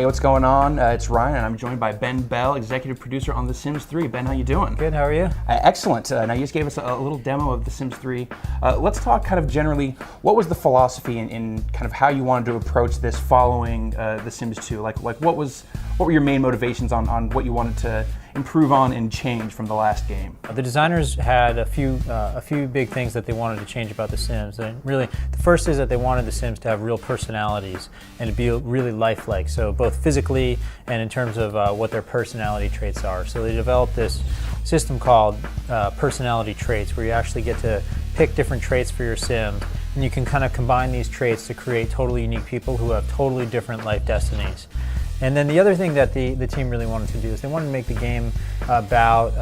Hey, what's going on? It's Ryan, and I'm joined by Ben Bell, executive producer on The Sims 3. Ben, how you doing? Good, how are you? Excellent. Now, you just gave us a little demo of The Sims 3. Let's talk kind of generally, what was the philosophy in kind of how you wanted to approach this following The Sims 2? Like what were your main motivations on what you wanted to improve on and change from the last game? The designers had a few big things that they wanted to change about The Sims. And really, the first is that they wanted The Sims to have real personalities and to be really lifelike, so both physically and in terms of what their personality traits are. So they developed this system called personality traits, where you actually get to pick different traits for your Sim, and you can kind of combine these traits to create totally unique people who have totally different life destinies. And then the other thing that the team really wanted to do is they wanted to make the game about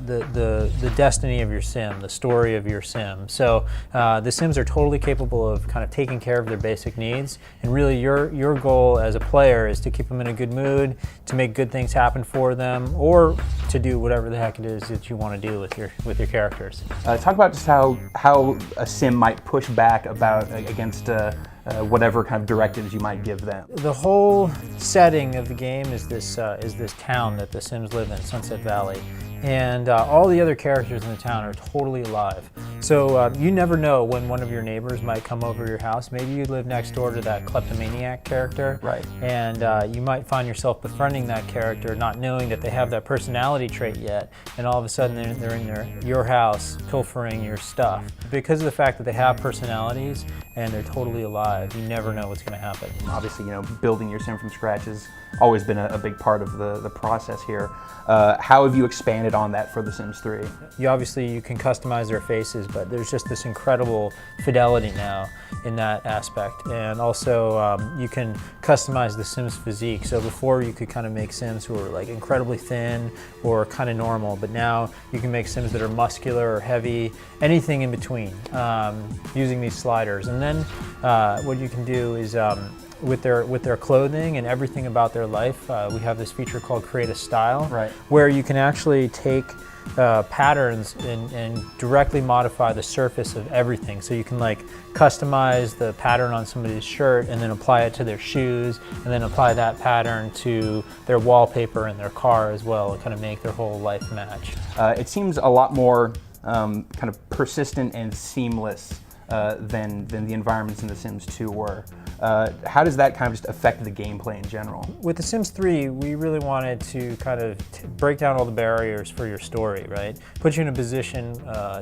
the destiny of your Sim, the story of your Sim. So the Sims are totally capable of kind of taking care of their basic needs, and really your goal as a player is to keep them in a good mood, to make good things happen for them, or to do whatever the heck it is that you want to do with your characters. Talk about just how a Sim might push back against whatever kind of directives you might give them. The whole setting of the game is this town that the Sims live in, Sunset Valley, and all the other characters in the town are totally alive. So you never know when one of your neighbors might come over your house. Maybe you live next door to that kleptomaniac character, right? And you might find yourself befriending that character, not knowing that they have that personality trait yet, and all of a sudden they're in your house pilfering your stuff. Because of the fact that they have personalities and they're totally alive, you never know what's going to happen. Obviously, building your Sim from scratch has always been a big part of the process here. How have you expanded on that for The Sims 3? You can customize their faces, but there's just this incredible fidelity now in that aspect. And also, you can customize the Sims physique. So before you could kind of make Sims who are like incredibly thin or kind of normal, but now you can make Sims that are muscular or heavy, anything in between, using these sliders. And then what you can do is with their clothing and everything about their life, we have this feature called Create a Style, right, where you can actually take patterns and directly modify the surface of everything. So you can like customize the pattern on somebody's shirt and then apply it to their shoes, and then apply that pattern to their wallpaper in their car as well, and kind of make their whole life match. It seems a lot more kind of persistent and seamless than the environments in The Sims 2 were. How does that kind of just affect the gameplay in general? With The Sims 3, we really wanted to kind of break down all the barriers for your story, right? Put you in a position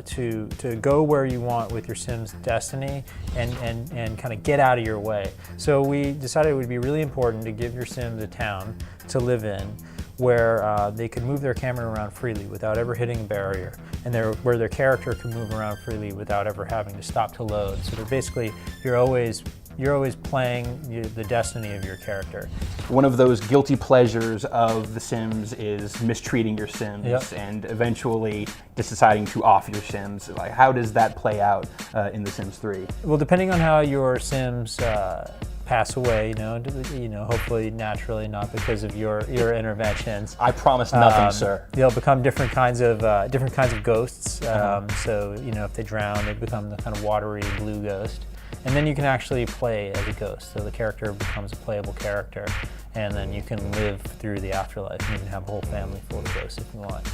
to go where you want with your Sim's destiny and kind of get out of your way. So we decided it would be really important to give your Sims a town to live in, where they could move their camera around freely without ever hitting a barrier, and where their character could move around freely without ever having to stop to load. So they're basically, you're always playing the destiny of your character. One of those guilty pleasures of The Sims is mistreating your Sims, yep, and eventually just deciding to off your Sims. Like, how does that play out in The Sims 3? Well, depending on how your Sims pass away, hopefully naturally, not because of your interventions. I promise nothing, sir. They'll become different kinds of ghosts. So if they drown, they become the kind of watery blue ghost. And then you can actually play as a ghost, so the character becomes a playable character, and then you can live through the afterlife, and you can have a whole family full of ghosts if you want.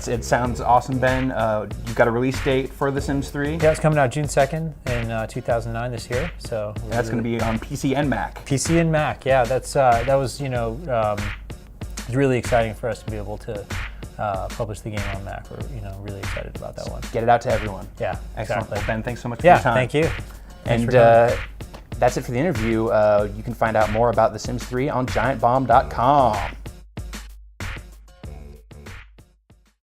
It sounds awesome, Ben. You've got a release date for The Sims 3? Yeah, it's coming out June 2nd in 2009 this year. So that's going to be on PC and Mac. PC and Mac, yeah. That was it's really exciting for us to be able to publish the game on Mac. We're really excited about that one. Get it out to everyone. Yeah, excellent. Exactly. Well, Ben, thanks so much for your time. Thank you. And that's it for the interview. You can find out more about The Sims 3 on GiantBomb.com.